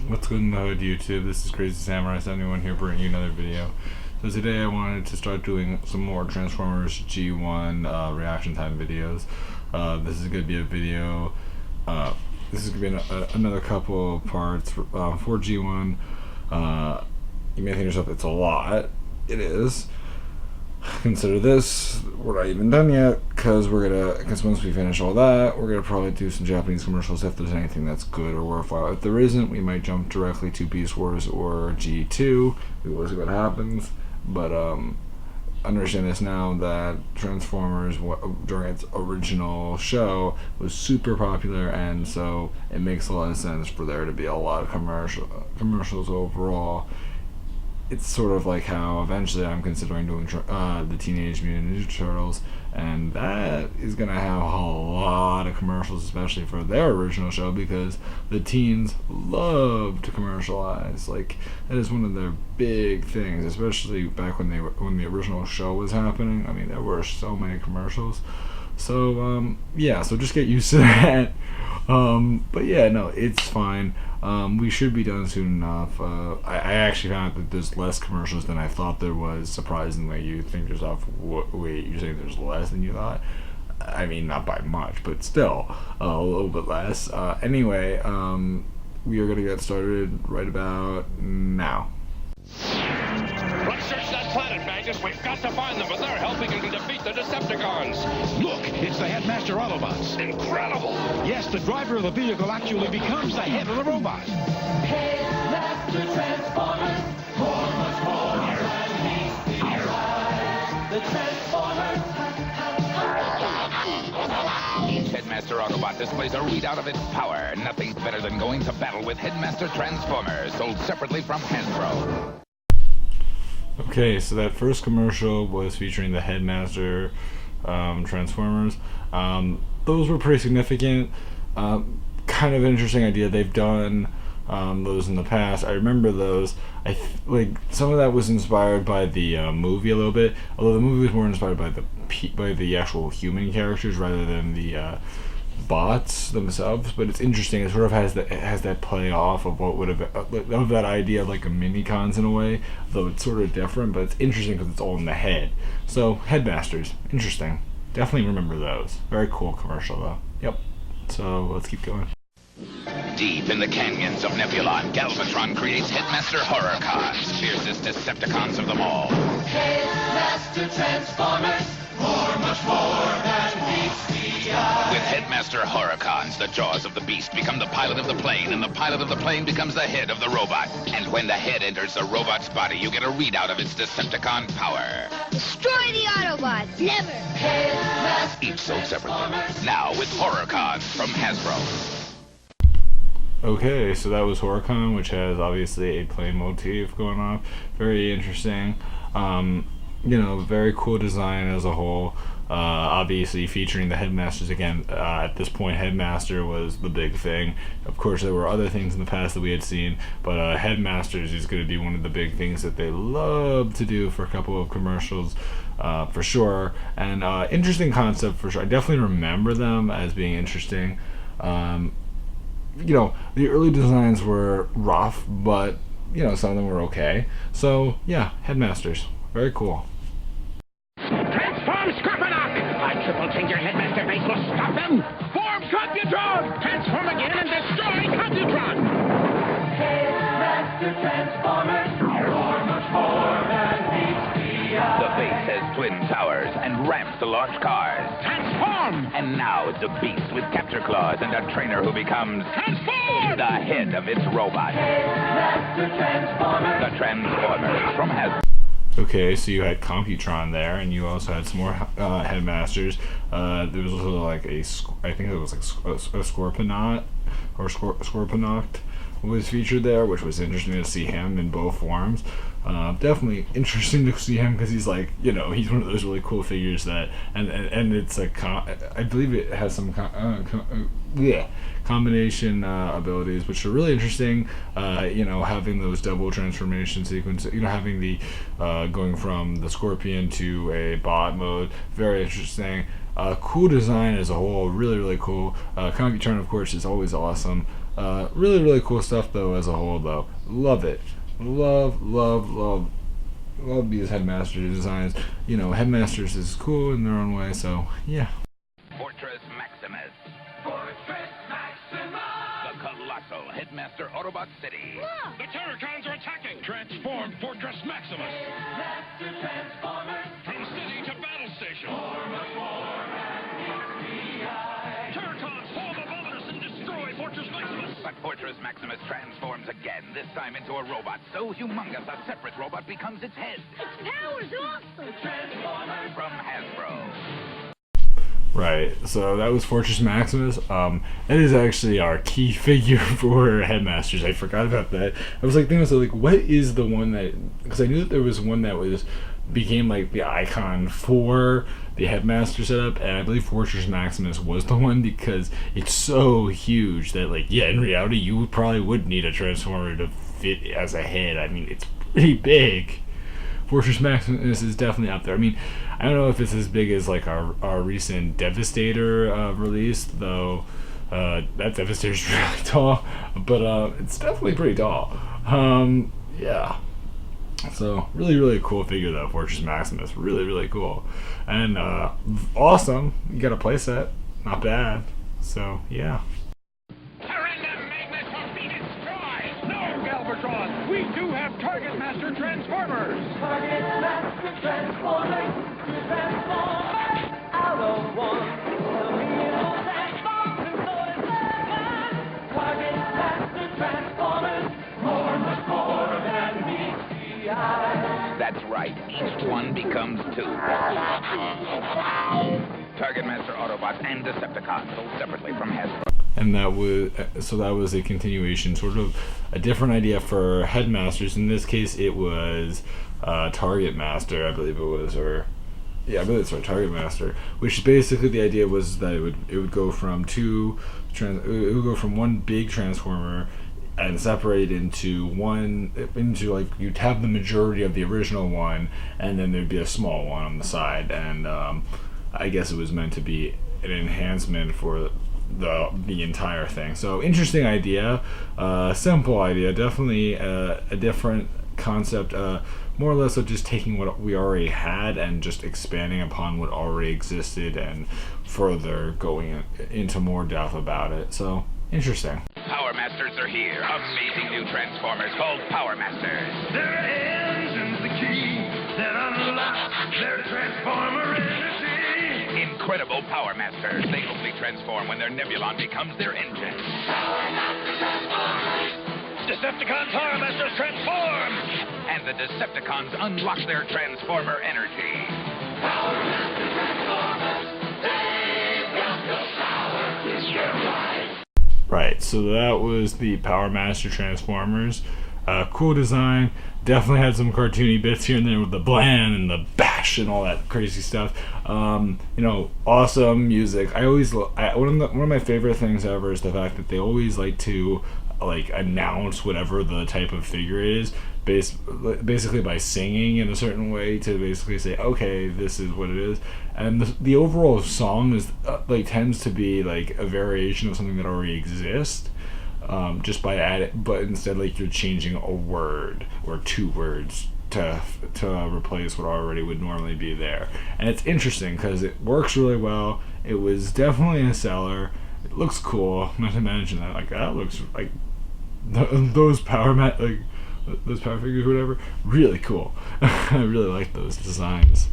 What's good in the hood, YouTube? This is Crazy Samurai 71 here, bringing you another video. So today I wanted to start doing some more Transformers G1 reaction time videos. This is going to be a video, this is going to be another couple of parts for G1. You may think to yourself, it's a lot. It is. Consider this, we're not even done yet, because once we finish all that, we're gonna probably do some Japanese commercials if there's anything that's good or worthwhile. If there isn't, we might jump directly to Beast Wars or G2. We'll see what happens. But understand this now, that Transformers during its original show was super popular, and so it makes a lot of sense for there to be a lot of commercials overall. It's sort of like how eventually I'm considering doing the Teenage Mutant Ninja Turtles, and that is going to have a lot of commercials, especially for their original show, because the teens love to commercialize. Like, that is one of their big things, especially back when the original show was happening. I mean, there were so many commercials. So yeah, so just get used to that. But yeah, no, it's fine. We should be done soon enough. I actually found out that there's less commercials than I thought there was. Surprisingly, you think to yourself, wait, you're saying there's less than you thought? I mean, not by much, but still a little bit less. Anyway, we are going to get started right about now. Let's search that planet, Magnus. We've got to find them. With their help, we can defeat the Decepticons. Look, it's the Headmaster Autobots. Incredible! Yes, the driver of the vehicle actually becomes the head of the robot. Headmaster Transformers, more, much more than meets the eye. The Transformers. Each Headmaster Autobot displays a readout of its power. Nothing's better than going to battle with Headmaster Transformers, sold separately from Hasbro. Okay, so that first commercial was featuring the Headmaster Transformers. Those were pretty significant. Kind of interesting idea. They've done those in the past. I remember those. Like, some of that was inspired by the movie a little bit, although the movie was more inspired by the actual human characters rather than the bots themselves. But it's interesting. It sort of has that play off of what would have of that idea of like a mini cons in a way, though it's sort of different. But it's interesting because it's all in the head. So Headmasters, interesting. Definitely remember those. Very cool commercial though. Yep. So let's keep going. Deep in the canyons of Nebulon, Galvatron creates Headmaster Horrorcons, fiercest Decepticons of them all. Headmaster Transformers, more, much more than meets the eye. With Headmaster Horrorcons, the jaws of the beast become the pilot of the plane, and the pilot of the plane becomes the head of the robot. And when the head enters the robot's body, you get a readout of its Decepticon power. Destroy the Autobots! Never! Headmaster Each sold separately. Now with Horrorcons from Hasbro. Okay, so that was Horrorcon, which has obviously a plane motif going on. Very interesting. Very cool design as a whole. Obviously featuring the Headmasters again. At this point, Headmaster was the big thing. Of course, there were other things in the past that we had seen, but Headmasters is going to be one of the big things that they love to do for a couple of commercials, for sure. And interesting concept for sure. I definitely remember them as being interesting. The early designs were rough, but some of them were okay. So yeah, Headmasters, very cool. Transform, Scorponok! Our triple-changer Headmaster base will stop them! Form Computron! Transform again and destroy Computron! Headmaster Transformers, more, much more than meets the eye. The base has twin towers and ramps to launch cars. Transform! And now it's a beast with capture claws and a trainer who becomes Transform! the head of its robot. Headmaster Transformers. The Transformers from Hasbro. Okay, so you had Computron there, and you also had some more Headmasters. There was also like I think it was like a Scorponok or Scorponoct was featured there, which was interesting to see him in both forms. Definitely interesting to see him because he's like, he's one of those really cool figures that, and it's a I believe it has some combination abilities, which are really interesting. Having those double transformation sequences, having the going from the Scorpion to a bot mode, very interesting. Cool design as a whole, really cool. Computron, of course, is always awesome. Really cool stuff though as a whole though. Love it. Love these Headmaster designs. You know, Headmasters is cool in their own way, so yeah. Fortress Maximus. Fortress Maximus! The colossal Headmaster Autobot City. The Terracons are attacking. Transform Fortress Maximus. Master Transformers. From city to battle station. Terracons, form above us and destroy Fortress Maximus. But Fortress Maximus transforms again, this time into a robot so humongous a separate robot becomes its head. Its power's awesome. Transformers from Hasbro. Right, so that was Fortress Maximus. That is actually our key figure for Headmasters. I forgot about that. I was like thinking, so like, what is the one that? Because I knew that there was one that became like the icon for the Headmaster setup, and I believe Fortress Maximus was the one because it's so huge that, like, yeah, in reality, you probably would need a Transformer to fit as a head. I mean, it's pretty big. Fortress Maximus is definitely up there. I mean, I don't know if it's as big as like our recent Devastator release, though. That Devastator's really tall, but it's definitely pretty tall. Yeah. So really cool figure though, Fortress Maximus. Really cool, and awesome. You got a playset, not bad. So yeah. Surrender, Magnetor, be destroyed! No, Galvatron, we do have Target Master Transformers. Target Master Transformers. To transform out of one. The vehicle transforms and so is man. Target Master Transformers. Much more than meets the eye. That's right, each one becomes two. Target Master Autobots and Decepticons sold separately from Hasbro. And that was a continuation, sort of a different idea for Headmasters. In this case, it was Target Master, I believe it was, I believe it's Target Master. Which basically the idea was that it would go from one big Transformer and separate into like you'd have the majority of the original one, and then there'd be a small one on the side, and I guess it was meant to be an enhancement for the entire thing. So interesting idea, simple idea, definitely a different concept, more or less of just taking what we already had and just expanding upon what already existed and further going into more depth about it. So interesting. Power Masters are here. Amazing new Transformers called Power Masters. Their engine's the key that unlocks their Transformer energy. Incredible Power Masters. They only transform when their Nebulon becomes their engine. Decepticon Power Masters transform! And the Decepticons unlock their Transformer energy. Right, so that was the Power Master Transformers. Cool design. Definitely had some cartoony bits here and there with the blam and the bash and all that crazy stuff. You know, awesome music. One of my favorite things ever is the fact that they always like to announce whatever the type of figure is, basically by singing in a certain way to basically say, okay, this is what it is. And the overall song is tends to be like a variation of something that already exists, just by adding, but instead like you're changing a word or two words to replace what already would normally be there. And it's interesting because it works really well. It was definitely a seller. It looks cool. Not to mention that that looks like those power figures or whatever, really cool. I really like those designs.